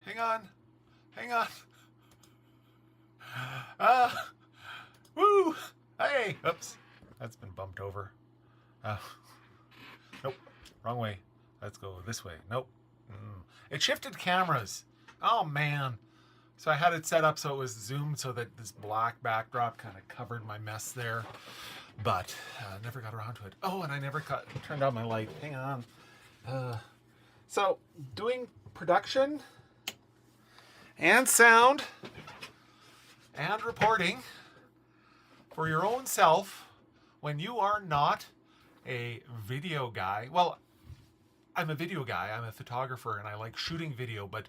Hang on. Hang on. Uh, woo! Hey! Oops. That's been bumped over. Uh, nope. Wrong way. Let's go this way. Nope. It shifted cameras. Oh, man. So I had it set up so it was zoomed so that this black backdrop kind of covered my mess there. But never got around to it. Oh, and I never turned on my light. Hang on. So, doing production and sound and reporting for your own self when you are not a video guy. Well, I'm a video guy, I'm a photographer, and I like shooting video, but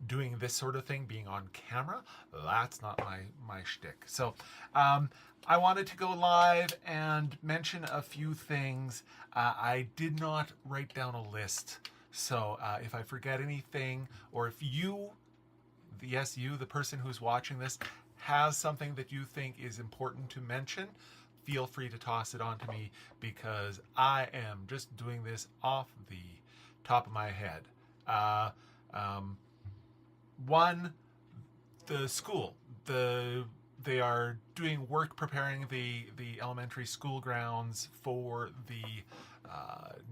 doing this sort of thing, being on camera, that's not my shtick. So I wanted to go live and mention a few things. I did not write down a list. So if I forget anything, or if you, yes, you, the person who's watching this, has something that you think is important to mention, feel free to toss it on to me because I am just doing this off the top of my head. One, the school. They are doing work preparing the elementary school grounds for the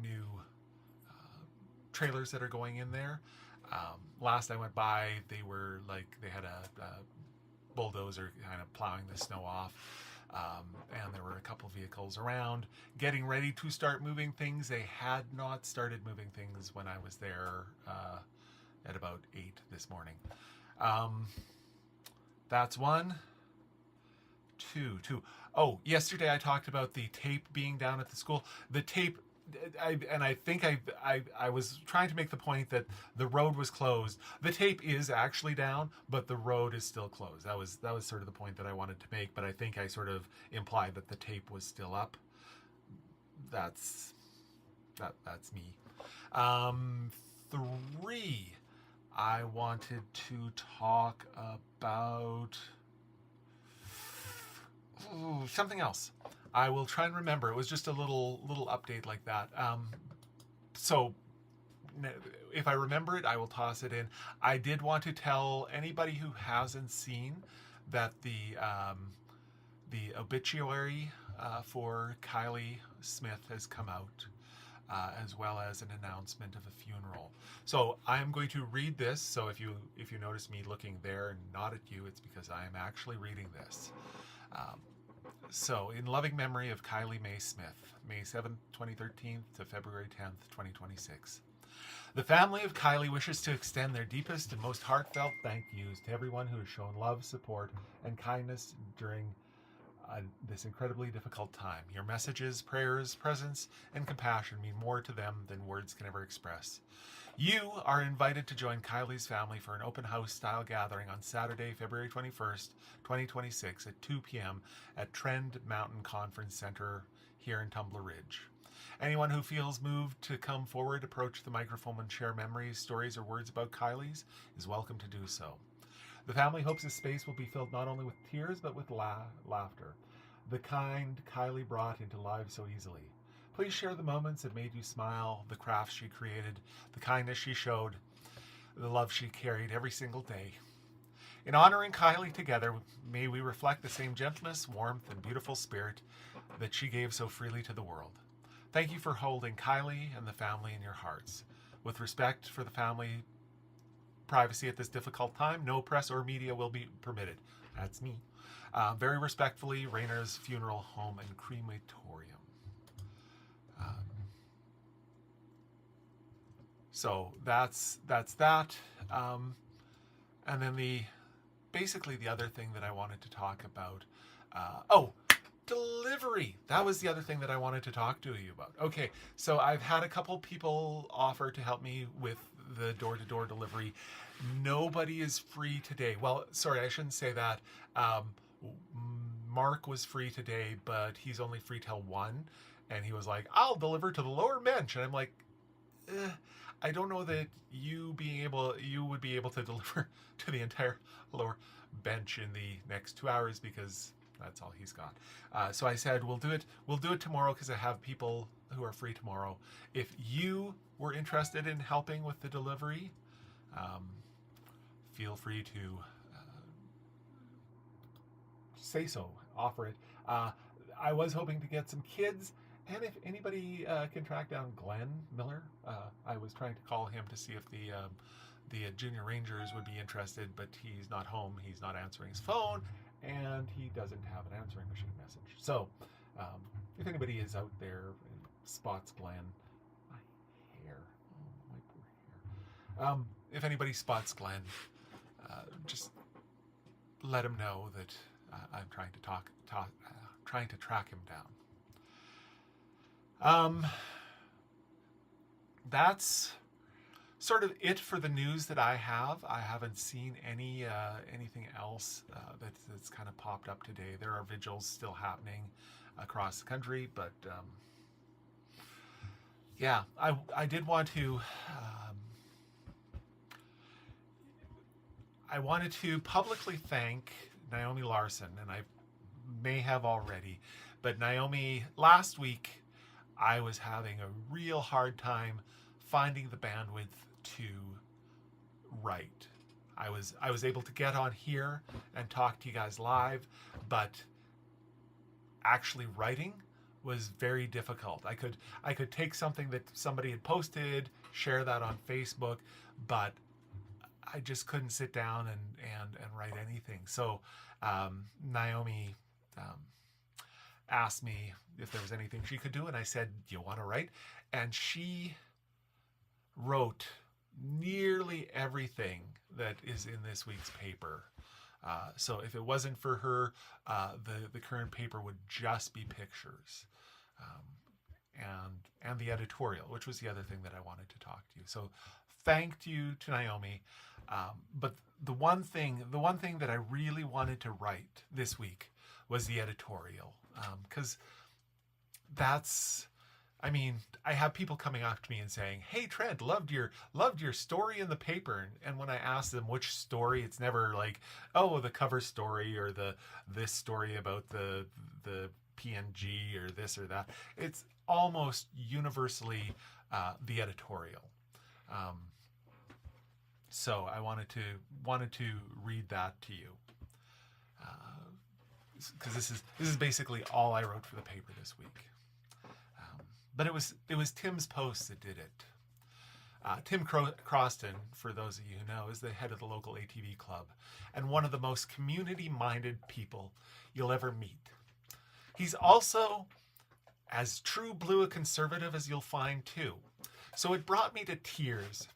new trailers that are going in there. Last I went by, they had a bulldozer kind of plowing the snow off. And there were a couple vehicles around getting ready to start moving things. They had not started moving things when I was there at about 8 this morning. That's one. Two. Oh, yesterday I talked about the tape being down at the school. The tape, I think I was trying to make the point that the road was closed. The tape is actually down, but the road is still closed. That was sort of the point that I wanted to make, but I think I sort of implied that the tape was still up. That's me. Three, I wanted to talk about something else. I will try and remember. It was just a little update like that. So if I remember it, I will toss it in. I did want to tell anybody who hasn't seen that the obituary for Kylie Smith has come out, as well as an announcement of a funeral. So I'm going to read this. So if you notice me looking there and not at you, it's because I am actually reading this. So, in loving memory of Kylie Mae Smith, May 7th, 2013 to February 10th, 2026. The family of Kylie wishes to extend their deepest and most heartfelt thank yous to everyone who has shown love, support, and kindness during this incredibly difficult time. Your messages, prayers, presence, and compassion mean more to them than words can ever express. You are invited to join Kylie's family for an open house style gathering on Saturday, February 21st, 2026 at 2 p.m. at Trend Mountain Conference Center here in Tumbler Ridge. Anyone who feels moved to come forward, approach the microphone and share memories, stories, or words about Kylie's is welcome to do so. The family hopes this space will be filled not only with tears but with laughter, the kind Kylie brought into lives so easily. Please share the moments that made you smile, the crafts she created, the kindness she showed, the love she carried every single day. In honoring Kylie together, may we reflect the same gentleness, warmth, and beautiful spirit that she gave so freely to the world. Thank you for holding Kylie and the family in your hearts. With respect for the family privacy at this difficult time, no press or media will be permitted. That's me. Very respectfully, Rayner's Funeral Home and Crematorium. So that's that. And then basically the other thing that I wanted to talk about. Delivery. That was the other thing that I wanted to talk to you about. Okay, so I've had a couple people offer to help me with the door-to-door delivery. Nobody is free today. Well, sorry, I shouldn't say that. Mark was free today, but he's only free till 1. And he was like, I'll deliver to the lower bench. And I'm like, I don't know that you would be able to deliver to the entire lower bench in the next 2 hours because that's all he's got. So I said, we'll do it tomorrow because I have people who are free tomorrow. If you were interested in helping with the delivery, feel free to say so, offer it. I was hoping to get some kids, and if anybody can track down Glenn Miller, I was trying to call him to see if the Junior Rangers would be interested, but he's not home. He's not answering his phone, and he doesn't have an answering machine message. So, if anybody is out there and spots Glenn, my hair, oh, my poor hair. If anybody spots Glenn, just let him know that I'm trying to track him down. That's sort of it for the news that I have. I haven't seen anything else that's kind of popped up today. There are vigils still happening across the country, but yeah, I did want to. I wanted to publicly thank Naomi Larson, and I may have already, but Naomi, last week I was having a real hard time finding the bandwidth to write. I was able to get on here and talk to you guys live, but actually writing was very difficult. I could take something that somebody had posted, share that on Facebook, but I just couldn't sit down and write anything. So Naomi asked me if there was anything she could do, and I said, "Do you want to write?" And she wrote nearly everything that is in this week's paper. So if it wasn't for her, the current paper would just be pictures, and the editorial, which was the other thing that I wanted to talk to you. So thank you to Naomi. But the one thing that I really wanted to write this week was the editorial, because that's, I mean, I have people coming up to me and saying, "Hey Trent, loved your story in the paper," and when I ask them which story, it's never like, "Oh, the cover story," or this story about the PNG or this or that. It's almost universally the editorial. So I wanted to read that to you, because this is basically all I wrote for the paper this week. But it was Tim's post that did it. Tim Croston, for those of you who know, is the head of the local ATV club and one of the most community-minded people you'll ever meet. He's also as true blue a conservative as you'll find too. So it brought me to tears,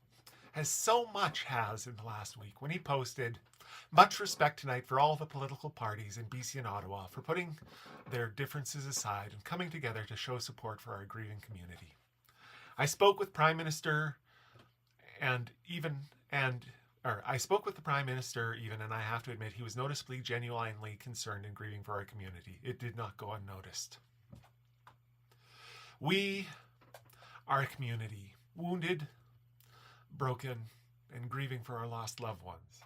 as so much has in the last week, when he posted, "Much respect tonight for all the political parties in BC and Ottawa for putting their differences aside and coming together to show support for our grieving community. I spoke with the Prime Minister and I have to admit he was noticeably, genuinely concerned and grieving for our community. It did not go unnoticed. We are a community, wounded, broken, and grieving for our lost loved ones.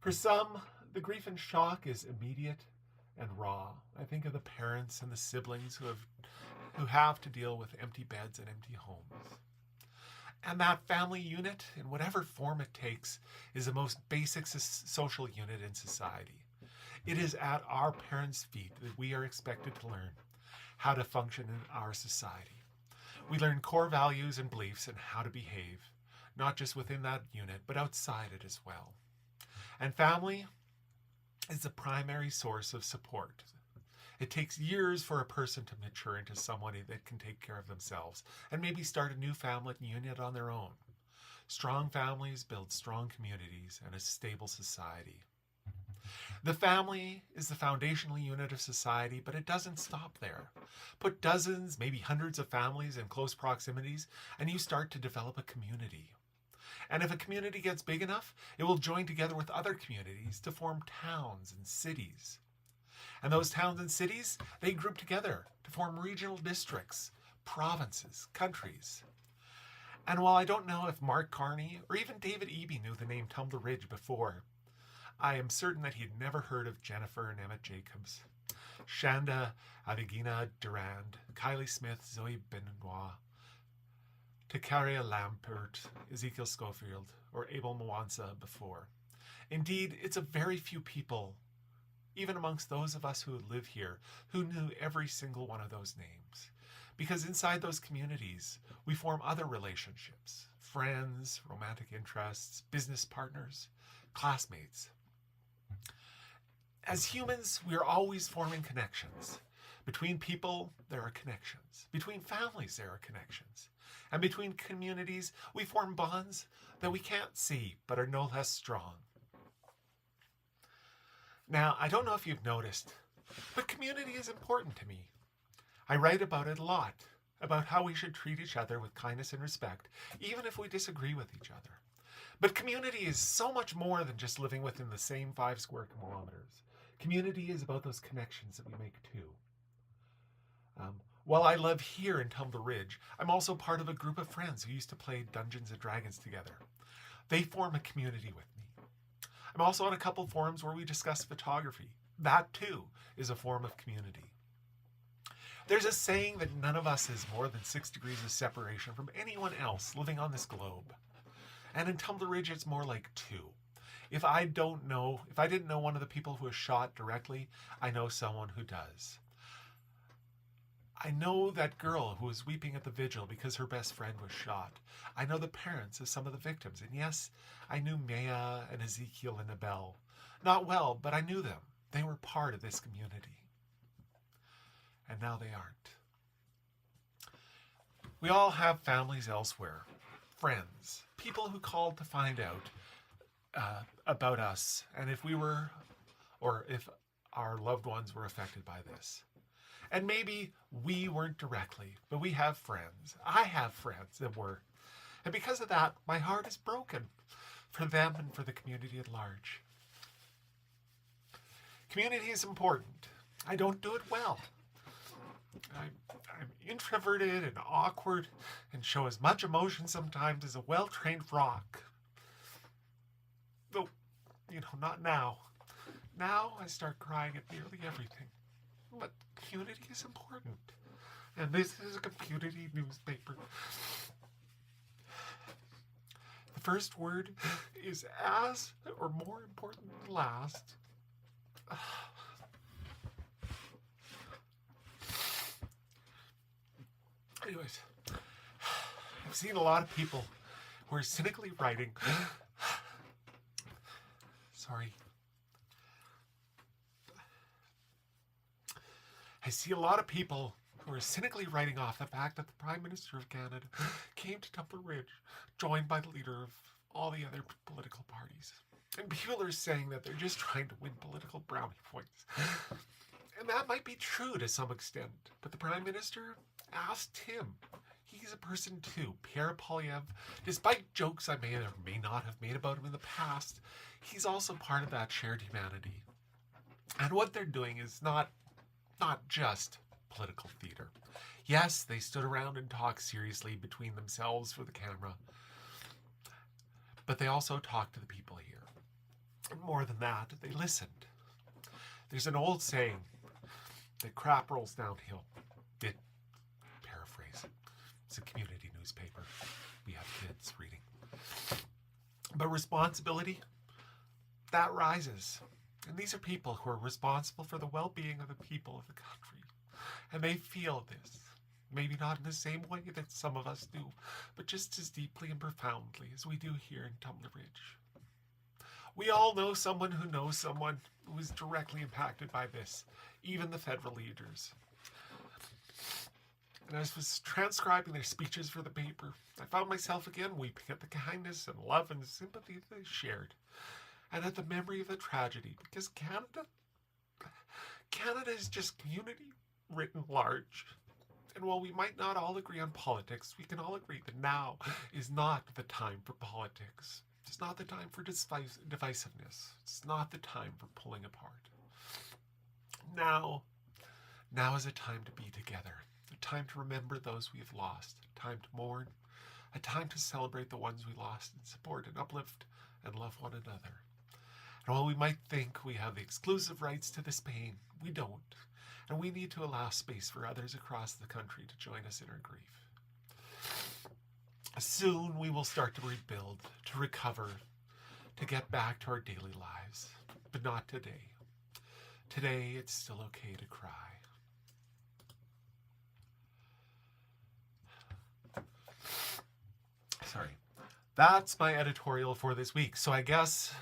For some, the grief and shock is immediate and raw. I think of the parents and the siblings who have to deal with empty beds and empty homes. And that family unit, in whatever form it takes, is the most basic social unit in society. It is at our parents' feet that we are expected to learn how to function in our society. We learn core values and beliefs and how to behave, not just within that unit, but outside it as well. And family is the primary source of support. It takes years for a person to mature into somebody that can take care of themselves and maybe start a new family unit on their own. Strong families build strong communities and a stable society. The family is the foundational unit of society, but it doesn't stop there. Put dozens, maybe hundreds of families in close proximities, and you start to develop a community. And if a community gets big enough, it will join together with other communities to form towns and cities. And those towns and cities, they group together to form regional districts, provinces, countries. And while I don't know if Mark Carney or even David Eby knew the name Tumbler Ridge before, I am certain that he had never heard of Jennifer and Emmett Jacobs, Shanda Avigina Durand, Kylie Smith, Zoe Benoit, Takaria Lampert, Ezekiel Schofield, or Abel Mwanza before. Indeed, it's a very few people, even amongst those of us who live here, who knew every single one of those names. Because inside those communities, we form other relationships, friends, romantic interests, business partners, classmates. As humans, we are always forming connections. Between people, there are connections. Between families, there are connections. And between communities, we form bonds that we can't see but are no less strong. Now, I don't know if you've noticed, but community is important to me. I write about it a lot, about how we should treat each other with kindness and respect, even if we disagree with each other. But community is so much more than just living within the same 5 square kilometers. Community is about those connections that we make too. While I live here in Tumbler Ridge, I'm also part of a group of friends who used to play Dungeons and Dragons together. They form a community with me. I'm also on a couple forums where we discuss photography. That too is a form of community. There's a saying that none of us is more than 6 degrees of separation from anyone else living on this globe. And in Tumbler Ridge, it's more like 2. If I didn't know one of the people who was shot directly, I know someone who does. I know that girl who was weeping at the vigil because her best friend was shot. I know the parents of some of the victims. And yes, I knew Maya and Ezekiel and Abel. Not well, but I knew them. They were part of this community. And now they aren't. We all have families elsewhere, friends, people who called to find out about us and if our loved ones were affected by this. And maybe we weren't directly, but we have friends. I have friends that were. And because of that, my heart is broken for them and for the community at large. Community is important. I don't do it well. I'm introverted and awkward and show as much emotion sometimes as a well-trained rock. Though, not now. Now I start crying at nearly everything. But community is important. And this is a community newspaper. The first word is as or more important than last. Anyways, I've seen a lot of people who are cynically writing. Sorry. I see a lot of people who are cynically writing off the fact that the Prime Minister of Canada came to Tumbler Ridge, joined by the leader of all the other political parties. And people are saying that they're just trying to win political brownie points. And that might be true to some extent, but the Prime Minister asked him. He's a person too. Pierre Poilievre, despite jokes I may or may not have made about him in the past, he's also part of that shared humanity. And what they're doing is not just political theater. Yes, they stood around and talked seriously between themselves for the camera, but they also talked to the people here. And more than that, they listened. There's an old saying that crap rolls downhill. It, paraphrase, it's a community newspaper. We have kids reading. But responsibility, that rises. And these are people who are responsible for the well-being of the people of the country. And they feel this. Maybe not in the same way that some of us do, but just as deeply and profoundly as we do here in Tumbler Ridge. We all know someone who knows someone who is directly impacted by this, even the federal leaders. And as I was transcribing their speeches for the paper, I found myself again weeping at the kindness and love and sympathy they shared, and at the memory of the tragedy, because Canada is just community written large. And while we might not all agree on politics, we can all agree that now is not the time for politics. It's not the time for divisiveness. It's not the time for pulling apart. Now is a time to be together, a time to remember those we have lost, a time to mourn, a time to celebrate the ones we lost and support and uplift and love one another. And while we might think we have the exclusive rights to this pain, we don't. And we need to allow space for others across the country to join us in our grief. Soon we will start to rebuild, to recover, to get back to our daily lives. But not today. Today, it's still okay to cry. Sorry. That's my editorial for this week. So I guess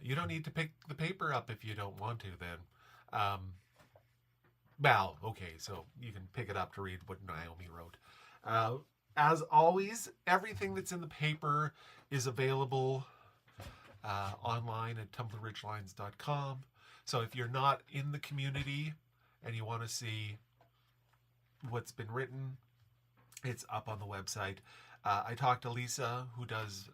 you don't need to pick the paper up if you don't want to then. Well, okay, so you can pick it up to read what Naomi wrote. As always, everything that's in the paper is available online at tumblerridgelines.com. So if you're not in the community and you want to see what's been written, it's up on the website. I talked to Lisa, who does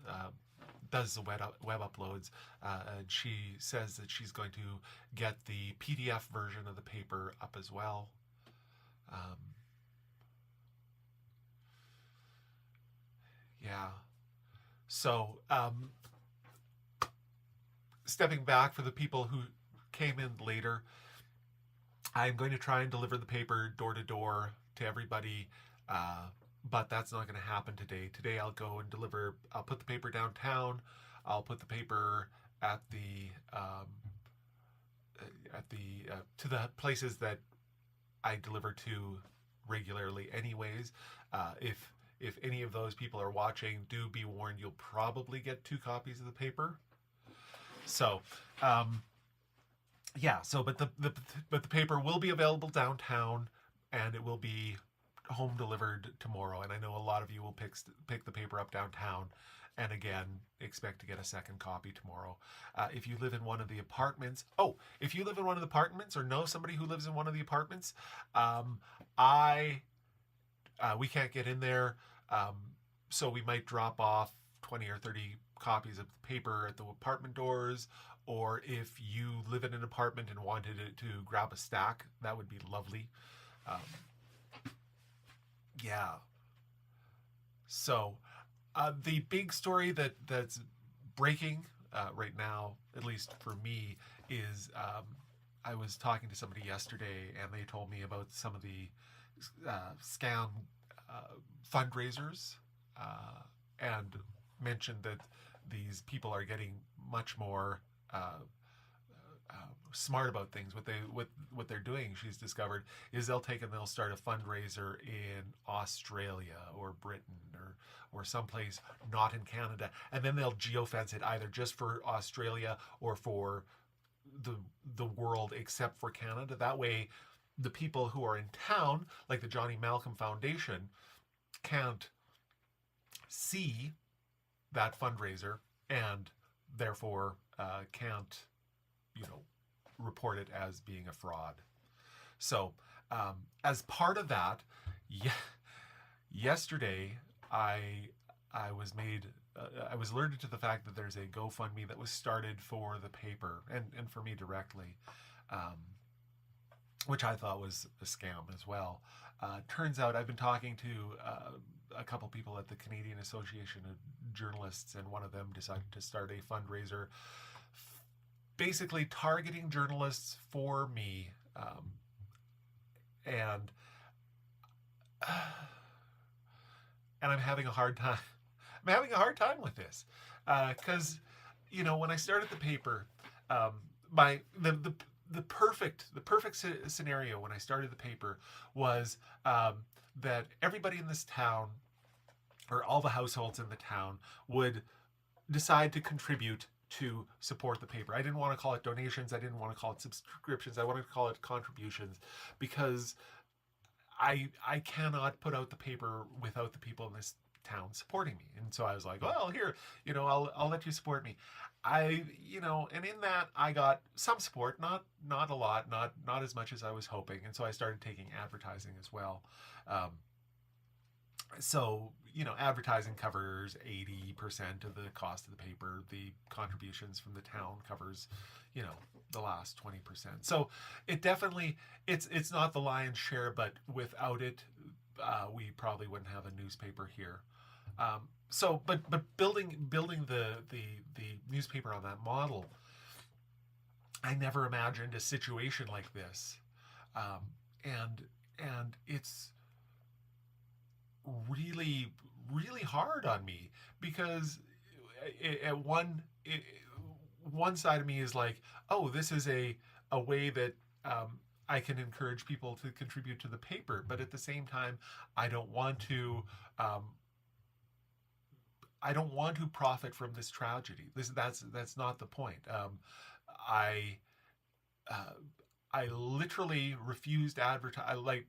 the web uploads, and she says that she's going to get the PDF version of the paper up as well. Yeah. So, stepping back for the people who came in later, I'm going to try and deliver the paper door to door to everybody, but that's not going to happen today. Today I'll go and deliver, I'll put the paper downtown, I'll put the paper at the to the places that I deliver to regularly anyways. If any of those people are watching, do be warned, you'll probably get 2 copies of the paper. So, yeah. So, but the paper will be available downtown, and it will be home delivered tomorrow. And I know a lot of you will pick the paper up downtown, and again, expect to get a second copy tomorrow. If you live in one of the apartments, or know somebody who lives in one of the apartments, we can't get in there, so we might drop off 20 or 30 copies of the paper at the apartment doors. Or if you live in an apartment and wanted to grab a stack, that would be lovely. Yeah. So, the big story that's breaking right now, at least for me, is I was talking to somebody yesterday, and they told me about some of the scam fundraisers, and mentioned that these people are getting much more smart about things. What they're doing, she's discovered, is they'll start a fundraiser in Australia or Britain or someplace not in Canada, and then they'll geofence it either just for Australia or for the world except for Canada. That way, the people who are in town, like the Johnny Malcolm Foundation, can't see that fundraiser and therefore can't, report it as being a fraud. So, as part of that, yesterday I was alerted to the fact that there's a GoFundMe that was started for the paper and for me directly, which I thought was a scam as well. Turns out I've been talking to a couple people at the Canadian Association of Journalists, and one of them decided to start a fundraiser basically targeting journalists for me. And I'm having a hard time. I'm having a hard time with this because, when I started the paper, the perfect scenario when I started the paper was that everybody in this town, or all the households in the town, would decide to contribute to support the paper. I didn't want to call it donations. I didn't want to call it subscriptions. I wanted to call it contributions, because I cannot put out the paper without the people in this town supporting me. And so I was like, well, here, I'll let you support me. And in that I got some support, not a lot, not as much as I was hoping. And so I started taking advertising as well. So, advertising covers 80% of the cost of the paper. The contributions from the town covers, the last 20%. So it definitely, it's not the lion's share, but without it, we probably wouldn't have a newspaper here. But building the newspaper on that model, I never imagined a situation like this. And it's really, really hard on me, because one side of me is like, oh, this is a way that I can encourage people to contribute to the paper, but at the same time, I don't want to. I don't want to profit from this tragedy. That's not the point. I uh, I literally refused advertise. Like,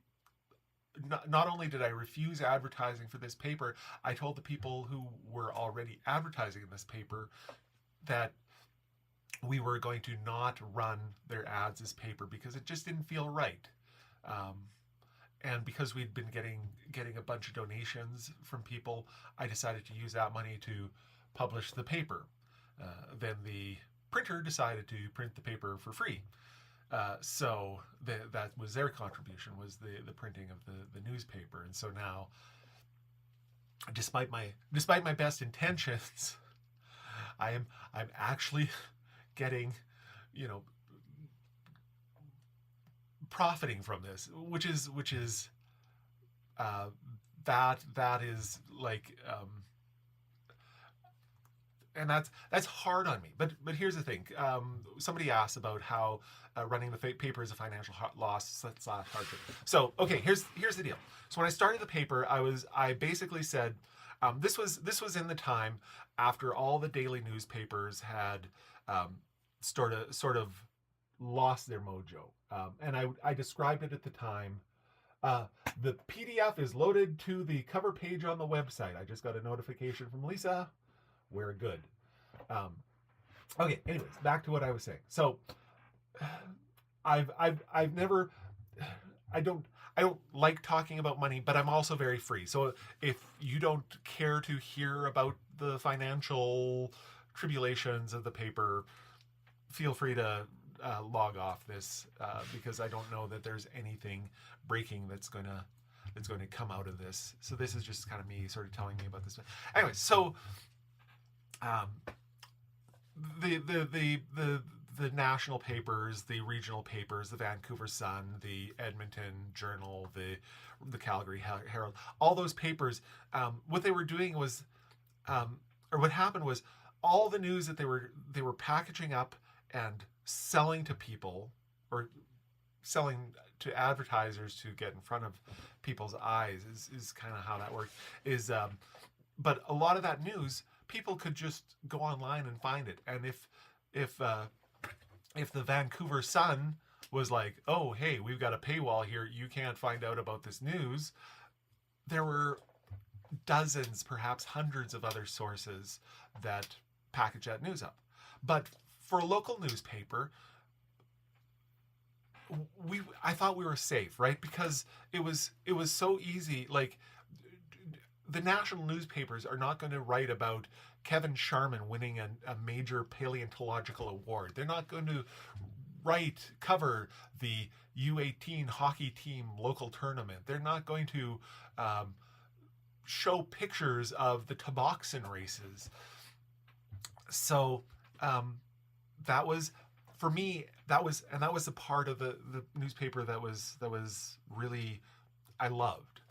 not only did I refuse advertising for this paper, I told the people who were already advertising in this paper that we were going to not run their ads as paper because it just didn't feel right. Um, and because we'd been getting a bunch of donations from people, I decided to use that money to publish the paper. Then the printer decided to print the paper for free. So that was their contribution, was the printing of the newspaper. And so now, despite my best intentions, I'm actually getting, you know, profiting from this, which is that is like, and that's hard on me. But here's the thing. Somebody asked about how running the paper is a financial loss / hardship. So okay, here's the deal. So when I started the paper, I basically said, this was in the time after all the daily newspapers had sort of lost their mojo, and I described it at the time. The PDF is loaded to the cover page on the website. I just got a notification from Lisa. We're good. Okay. Anyways, back to what I was saying. So, I've never. I don't like talking about money, but I'm also very free. So if you don't care to hear about the financial tribulations of the paper, feel free to log off this, because I don't know that there's anything breaking that's going to come out of this. So this is just kind of me sort of telling me about this. Anyway, so the national papers, the regional papers, the Vancouver Sun, the Edmonton Journal, the Calgary Herald, all those papers, what they were doing was, or what happened was, all the news that they were packaging up and selling to people, or selling to advertisers to get in front of people's eyes, is kind of how that worked. But a lot of that news, people could just go online and find it. And if the Vancouver Sun was like, oh, hey, we've got a paywall here, you can't find out about this news, there were dozens, perhaps hundreds of other sources that package that news up. But for a local newspaper, I thought we were safe, right? Because it was so easy. Like, the national newspapers are not going to write about Kevin Sharman winning a major paleontological award. They're not going to cover the U18 hockey team local tournament. They're not going to show pictures of the Taboxen races. So that was, for me, that was the part of the newspaper that was really, I loved.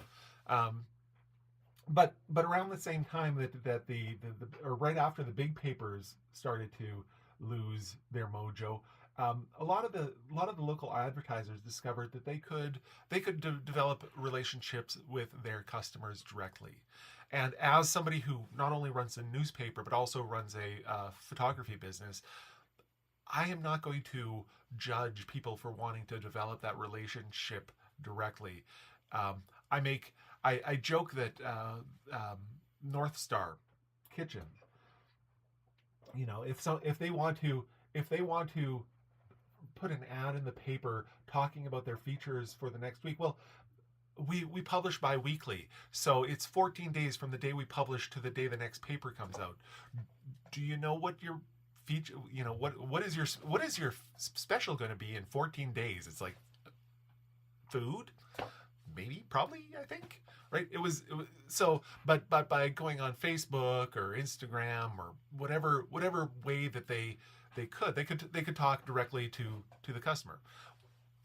But around the same time that the or right after the big papers started to lose their mojo, a lot of the local advertisers discovered that they could develop relationships with their customers directly. And as somebody who not only runs a newspaper but also runs a photography business, I am not going to judge people for wanting to develop that relationship directly. I joke that North Star Kitchen, if they want to put an ad in the paper talking about their features for the next week, well, we publish bi-weekly, so it's 14 days from the day we publish to the day the next paper comes out. Do you know what your feature, what is your special going to be in 14 days? It's like food, maybe, probably, I think, right? It was so, but by going on Facebook or Instagram or whatever way that they could talk directly to the customer.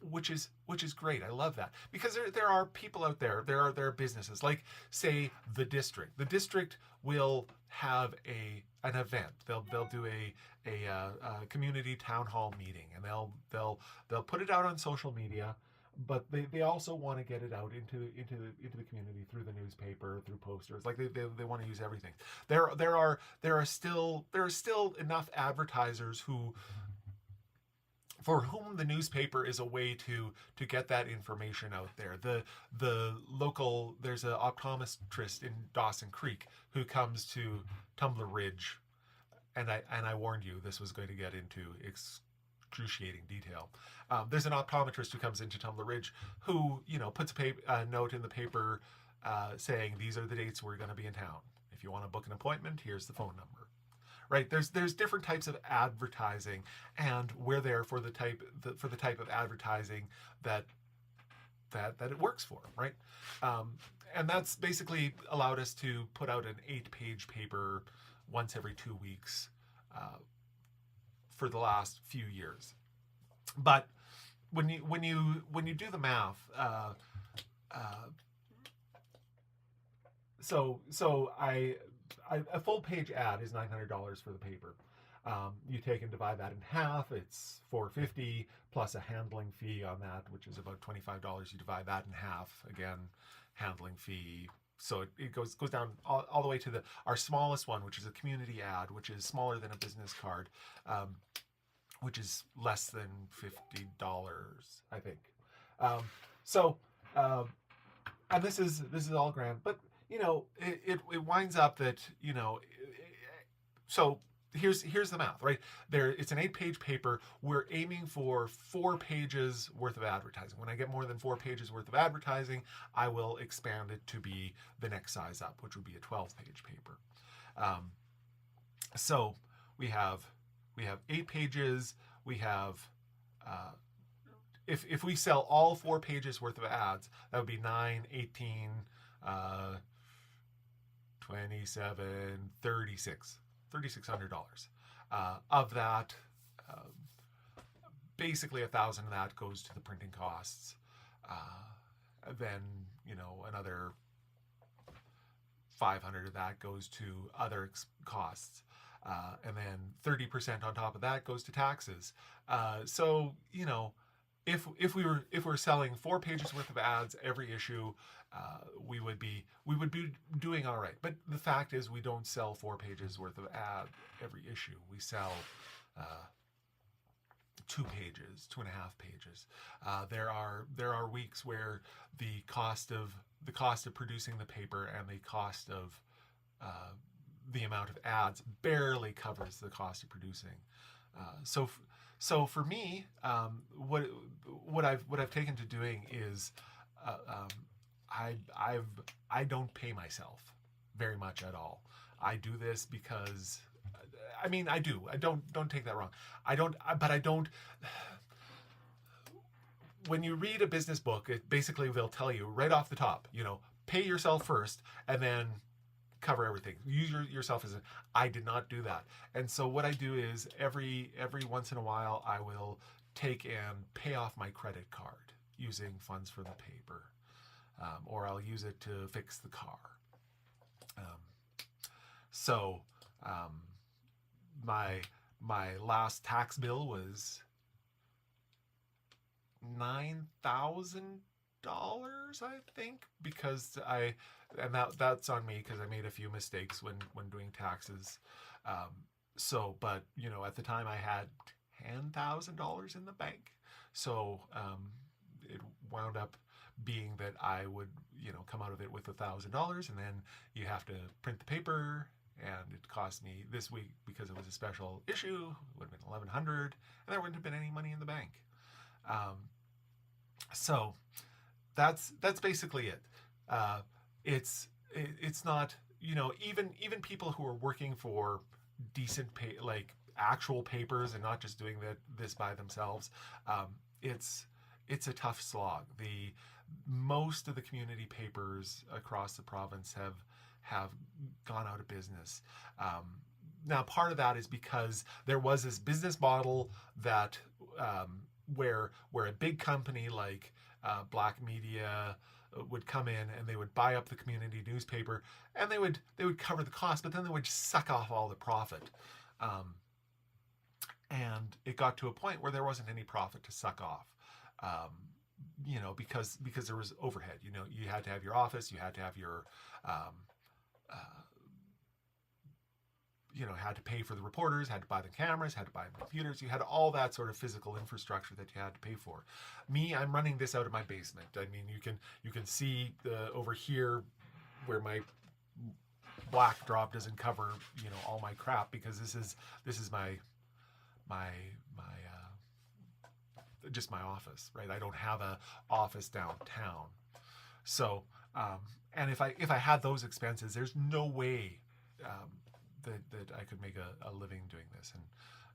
which is great. I love that, because there are people out there. There are businesses like, say, the district. The district will have an event. They'll do a community town hall meeting, and they'll put it out on social media. But they also want to get it out into the community through the newspaper, through posters. Like they want to use everything. There are still enough advertisers for whom the newspaper is a way to get that information out there. The local, there's an optometrist in Dawson Creek who comes to Tumbler Ridge, and I warned you this was going to get into excruciating detail. There's an optometrist who comes into Tumbler Ridge who, puts a note in the paper saying these are the dates we're going to be in town. If you want to book an appointment, here's the phone number. Right? There's different types of advertising, and we're there for the type of advertising that it works for, right? And that's basically allowed us to put out an 8-page paper once every 2 weeks for the last few years. But when you do the math, a full page ad is $900 for the paper. You take and divide that in half. It's $450 plus a handling fee on that, which is about $25. You divide that in half. Again, handling fee. So it goes down all the way to our smallest one, which is a community ad, which is smaller than a business card, which is less than $50, I think. And this is all grand, but it winds up that, so here's the math, right? It's an 8-page paper. We're aiming for 4 pages worth of advertising. When I get more than 4 pages worth of advertising, I will expand it to be the next size up, which would be a 12-page paper. So we have 8 pages. We have, if we sell all 4 pages worth of ads, that would be 9, 18, 27, 36, $3,600. Of that, basically $1,000 of that goes to the printing costs. Then, another 500 of that goes to other costs. And then 30% on top of that goes to taxes. So, if we were selling 4 pages worth of ads every issue, we would be doing all right. But the fact is, we don't sell 4 pages worth of ad every issue. We sell 2 pages, 2.5 pages. There are weeks where the cost of producing the paper and the cost of the amount of ads barely covers the cost of producing. So for me, what I've taken to doing is I don't pay myself very much at all. I do this because, I do. I don't take that wrong. I don't. When you read a business book, it basically they'll tell you right off the top, pay yourself first and then cover everything. Use yourself as I did not do that. And so what I do is every once in a while I will take and pay off my credit card using funds for the paper, or I'll use it to fix the car. My last tax bill was $9,000, I think, because that's on me because I made a few mistakes when doing taxes. But at the time I had $10,000 in the bank, so it wound up being that I would come out of it with $1,000, and then you have to print the paper, and it cost me this week, because it was a special issue, it would have been $1,100, and there wouldn't have been any money in the bank. So that's basically it. It's not, even people who are working for decent pay, like actual papers, and not just doing this by themselves, it's a tough slog. Most of the community papers across the province have gone out of business. Now, part of that is because there was this business model that where a big company like Black Media would come in and they would buy up the community newspaper, and they would cover the cost, but then they would suck off all the profit. And it got to a point where there wasn't any profit to suck off. Because there was overhead. You had to have your office, you had to have your had to pay for the reporters, had to buy the cameras, had to buy the computers. You had all that sort of physical infrastructure that you had to pay for. Me, I'm running this out of my basement. I mean, you can see over here where my black drop doesn't cover all my crap, because this is my just my office, right? I don't have a office downtown. So and if I had those expenses, there's no way that I could make a living doing this. And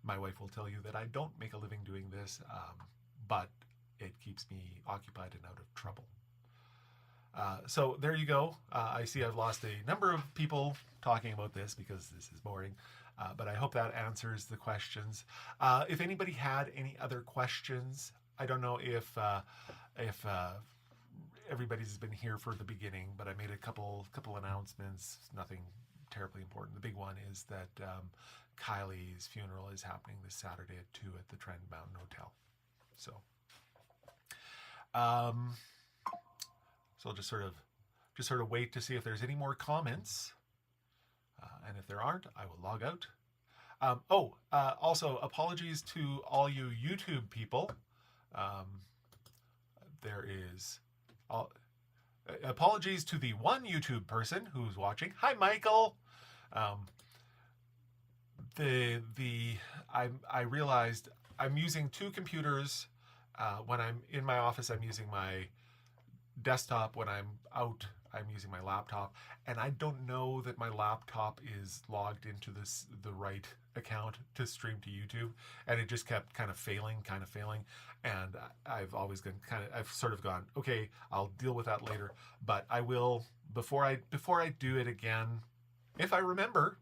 my wife will tell you that I don't make a living doing this, but it keeps me occupied and out of trouble. So there you go. I see I've lost a number of people talking about this because this is boring, but I hope that answers the questions. If anybody had any other questions, I don't know if everybody's been here for the beginning, but I made a couple announcements. Nothing terribly important. The big one is that Kylie's funeral is happening this Saturday at 2 at the Trend Mountain Hotel. So I'll just sort of wait to see if there's any more comments, and if there aren't, I will log out. Also, apologies to all you YouTube people. There is apologies to the one YouTube person who's watching. Hi, Michael. I realized I'm using two computers. When I'm in my office, I'm using my desktop. When I'm out, I'm using my laptop, and I don't know that my laptop is logged into the right account to stream to YouTube, and it just kept kind of failing, and I've always been I've sort of gone, okay, I'll deal with that later, but I will, before I do it again, if I remember,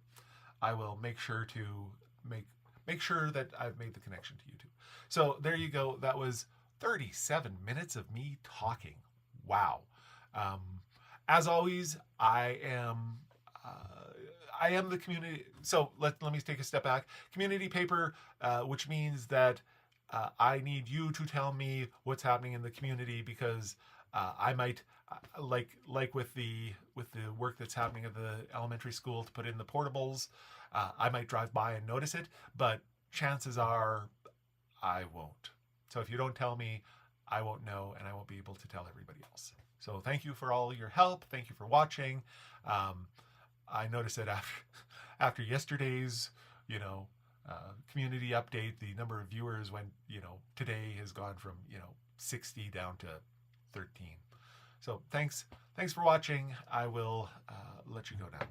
I will make sure to make sure that I've made the connection to YouTube. So there you go. That was 37 minutes of me talking. Wow. As always, I am the community. So let me take a step back. Community paper, which means that I need you to tell me what's happening in the community, because I might, like with the work that's happening at the elementary school to put in the portables, I might drive by and notice it, but chances are I won't. So if you don't tell me, I won't know, and I won't be able to tell everybody else. So thank you for all your help. Thank you for watching. I noticed that after yesterday's, community update, the number of viewers went, today has gone from, 60 down to 13. So thanks for watching. I will let you go now.